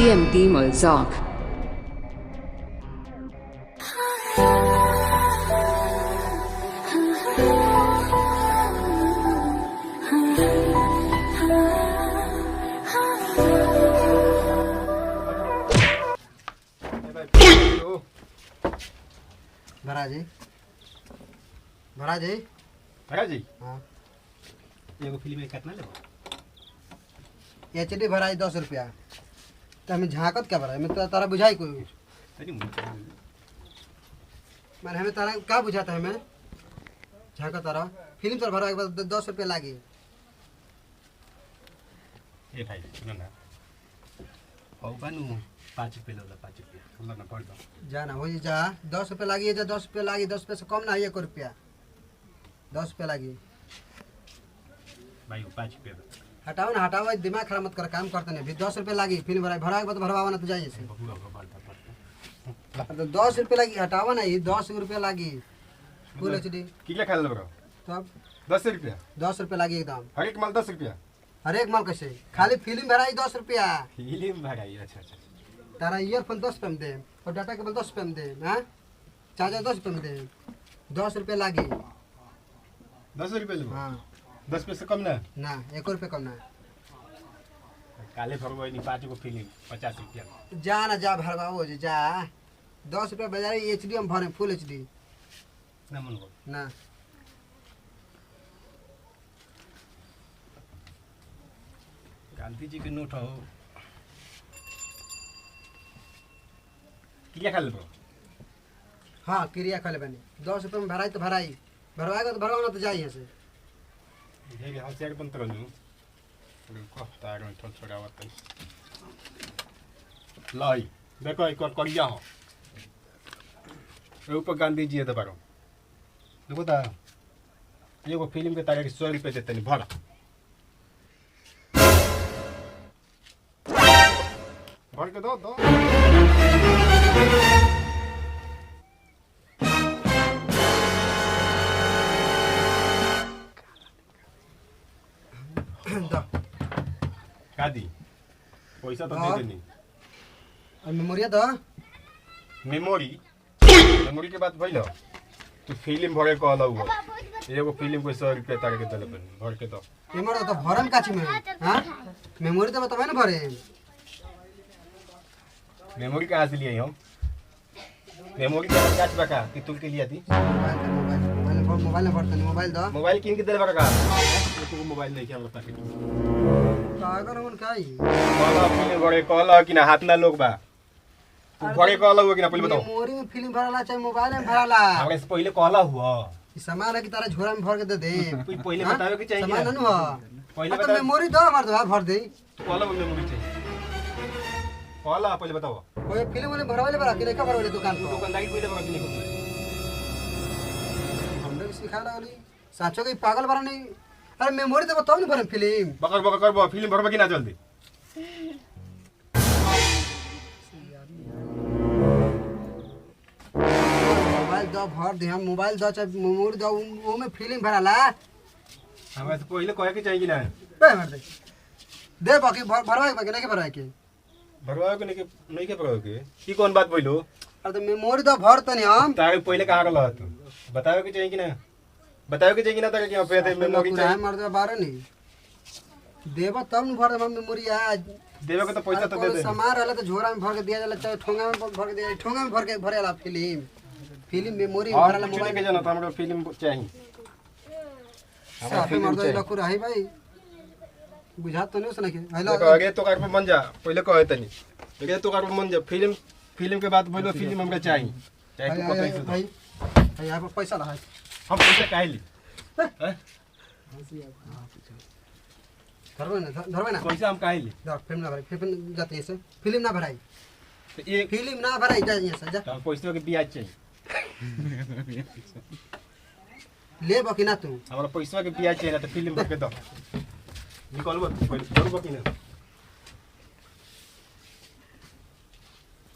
DMD Mozart. भराजी हाँ एगो film में कितना लेबो एचडी भराई 10 रुपया तो हमें झाकत क्या भराई मैं तो तारा बुझाई कोई माने हमें तारा का बुझाता है हमें झाकत तारा फिल्म तो भरा एक बार 10 रुपया लागी ए भाई सुन ना हो बनू 5 रुपया लो 5 रुपया अल्लाह ना पड़ दो जा ना हो जा 10 रुपया लागी जा 10 रुपया लागी 10 रुपया से कम ना है 1 रुपया 10 रुपया लागी भाई 5 रुपया हटाओ ना हटाओ दिमाग खराब मत कर काम करते नहीं अभी 10 रुपया लागी फिल्म भरा के बाद भरवावा ना तो जाइए से तो 10 रुपया लागी हटावा ना ये 10 रुपया लागी फुल एचडी किला खा ले ब्रो तब 10 रुपया 10 रुपया लागी एकदम हर एक माल 10 रुपया हर एक माल कैसे खाली फिल्म भराई 10 रुपया फिल्म भराई अच्छा अच्छा तारा ईयरफोन 10 रुपया में दे और डाटा केबल 10 रुपया में दे हां चार्जर 10 रुपया में दे 10 रुपया लागी 10 रुपया ले हां 10 पैसे कम ना ना 1 रुपया कम ना काले भरवाई नहीं 5 को फिल्म 50 रुपया जा ना जा भरवाओ जी जा 10 रुपया बाजार एचडी हम भरे फुल एचडी ना मन को ना गांधी जी के नोट हो किला खा ले ब्रो हाँ क्रिया खा ले बनी 10 रुपया में भराई तो भराई भरवाएगा तो भरवाना तो जाइए से ये हां से बंद कर लूं को तार में थोड़ा छोड़ा हुआ लाई देखो एक और करिया हो ऊपर गांधी जी है दबारो देखो ता ये को फिल्म के तारीख 100 रुपए देते नहीं भरा भर के दो कादी पैसा तो दे देनी और मेमोरी तो मेमोरी के बात भइलो तू फिल्म भरे को अलग हुआ एगो फिल्म को 100 रुपया तारे के दले भर के दो मेमोरी तो भरम काची में हां मेमोरी तो बतावे ना भरे मेमोरी कहां से लिए हम मेमोरी का काच बका कि तुल के लिया थी मोबाइल भरते मोबाइल दो मोबाइल किन के दले बका तू मोबाइल नहीं क्या हमरा पास कागर मन काई कॉल फिल्म भरे कॉल कि ना हाथ ना लोग बा तू भरे कॉल हुआ कि ना पहले बताओ मेमोरी में फिल्म भराला चाहे मोबाइल में भराला हमरे से पहले कॉल हुआ सामान है कि तारा झोरा में भर के दे दे तू पहले बतावे कि चाहिए सामान न हो पहले तो मेमोरी दो हमार दो भर दे तू कॉल में मेमोरी चाहिए कॉल पहले बताओ कोई फिल्म वाले भरवाले बड़ा कि नहीं का भरवाले दुकान पे दुकानदारी पहले बड़ा कि नहीं हमने सिखा रहा वाली साचो के पागल बना नहीं अरे मेमोरी तो बताओ ना भरे फिल्म बकर फिल्म भरबा कि ना जल्दी मोबाइल दो भर दे हम मोबाइल दो चाहे मेमोरी दो वो में फिल्म भराला हमें तो पहले कहे के चाहिए कि ना बे मार दे बाकी भरवाए बाकी नहीं के भरवाए के भरवाओ के नहीं के भरवाओ के की कौन बात बोलो अरे तो मेमोरी दो भर तो नहीं हम तारे पहले कहां गला तू बताओ के चाहिए कि ना बताओ के चाहिए कि ना तारे कि पे मेमोरी चाहिए मार दे बारे नहीं देबा तब न भर दे मेमोरी आज देवे के तो पैसा तो दे दे सामान रहला तो झोरा में भर के दिया जाला चाहे ठोंगा में भर के दिया ठोंगा में भर के भरेला फिल्म मेमोरी में भराला मोबाइल के जाना तो हमरा फिल्म चाहिए साफे मार दे लकू रही भाई बुझा तो नहीं उसने के हेलो आगे तो कार पे मन जा पहले कहे तनी आगे तो कार पे मन जा फिल्म के बात बोलो फिल्म हमरा चाहिए चाहे तू पैसा भाई भाई यहाँ पर पैसा रहा हम पैसा काहे ली धरवे ना पैसा हम काहे ली धर फिल्म ना भराई फिल्म जाते से फिल्म ना भराई तो एक फिल्म ना भराई जा यहाँ से जा तो पैसा के ब्याज चाहिए ले बाकी ना तू हमरा पैसा के ब्याज चाहिए तो फिल्म भर के दो निकलबो पहले बाकी ना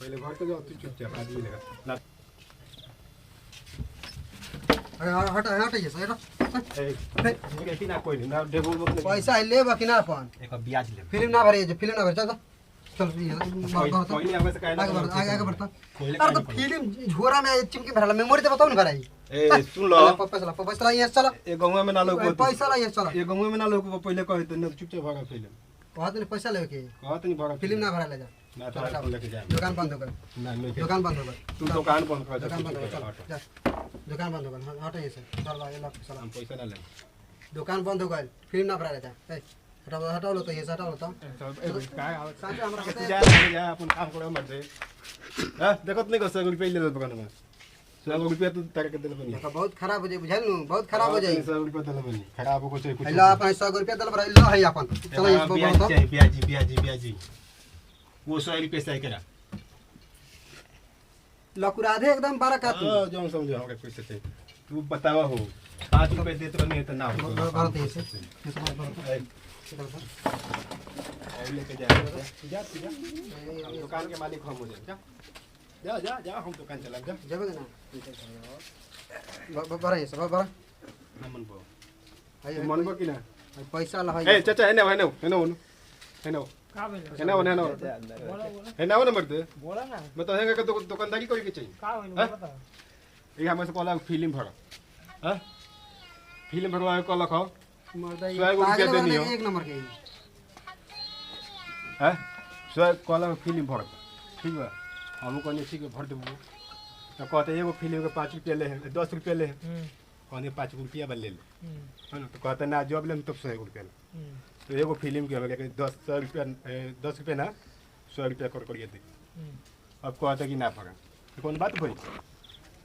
पहले घर के जाओ तू चुपचाप आदमी लगा हट हट ये सर ए कि ना कोई ना डेबो पैसा ले बाकी ना अपन एक ब्याज ले फिल्म ना भरे फिल्म ना भरे चल चल ये बहुत पहिले हमें से कहना आगे बढ़ता पहिले अरे तो फिल्म झोरा में चिमकी भरला मेमोरी तो बताओ ना भराई ए सुन लो पैसा ये चलो ए गंगा में ना लोग पैसा ला ये चलो ए गंगा में ना लोग पहिले कहे त न चुपचाप भागा फिल्म कहत नहीं पैसा लेके कहत नहीं भागा फिल्म ना भरा ले जा ना तो लेके जा दुकान बंद हो गई ना मैं दुकान बंद हो गई तू दुकान बंद कर दुकान बंद हो गई चल जा दुकान बंद हो गई हट ये से चल भाई ला पैसा हम पैसा ना ले दुकान बंद हो गई फिल्म ना भरा ले जा ए हटाओ लो तो ये हटाओ लो तो काय आवत सांचे हमरा जा अपन काम करे मत दे हां देखत नहीं 100 रुपया ले ले दुकान में 100 रुपया तू तारे के देले बनी देखो बहुत खराब हो जाए बुझाइल नु बहुत खराब हो जाए 100 रुपया देले बनी खराब हो कुछ कुछ ला 500 रुपया दल भरा लो है अपन चलो ये ब्याजी ब्याजी वो 100 रुपया से करा लकुराधे एकदम बारा का तू जो समझो हमरा पैसे थे तू बतावा हो 5 रुपया देत नहीं तो ना हो भारत ये से लेके जा दुकान के मालिक हम हो जाए जा हम दुकान चला जा जब ना बरा ये सब बरा ना मन बो है मन बो कि ना पैसा ला ए चाचा है ना का भेल है ना नंबर दे बोला ना मैं तो हेंगे के दुकानदारी करे के चाहिए का होई बता ये हमसे कहला फिल्म भर हां फिल्म भरवा के लखो मर्दा रुपया देनी हो एक नंबर के हैं स्वयं कहला फिल्म भर ठीक बा हम कहने ठीक है भर देबो तो कहते एगो फिल्म के 5 रुपया ले 10 रुपया ले कहने 5 रुपया बल ले है ना तो कहते ना जॉब ले तब 100 रुपया तो एगो फिल्म के हमरा के 10 रुपया ना 100 रुपया कर करिए दे अब कहते कि ना भगा तो कौन बात भाई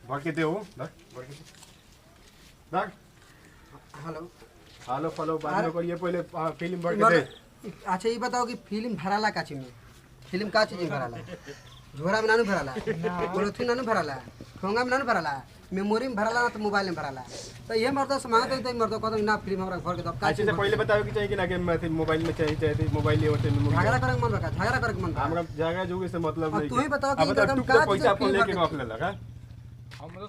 भर के दे हो भर के दे हेलो हेलो फॉलो बाद में करिए पहले फिल्म भर के दे अच्छा ये बताओ कि फिल्म भराला का चीज में फिल्म का चीज में भराला झोरा में नानू भराला पोलिथीन नानू भराला ठोंगा में नानू भराला मेमोरी में भराला तो मोबाइल में भराला तो ये मर्द समाज तो मर्द कहता ना फिल्म हमरा घर के तो अच्छा से पहले बताओ कि चाहिए कि ना कि मोबाइल में चाहिए मोबाइल ले होते मेमोरी झगड़ा करे मन रखा झगड़ा करे मन हमरा जगह जोगे से मतलब नहीं तू ही बताओ कि अब एकदम पैसा का अपन लेके रख ले लगा हम तो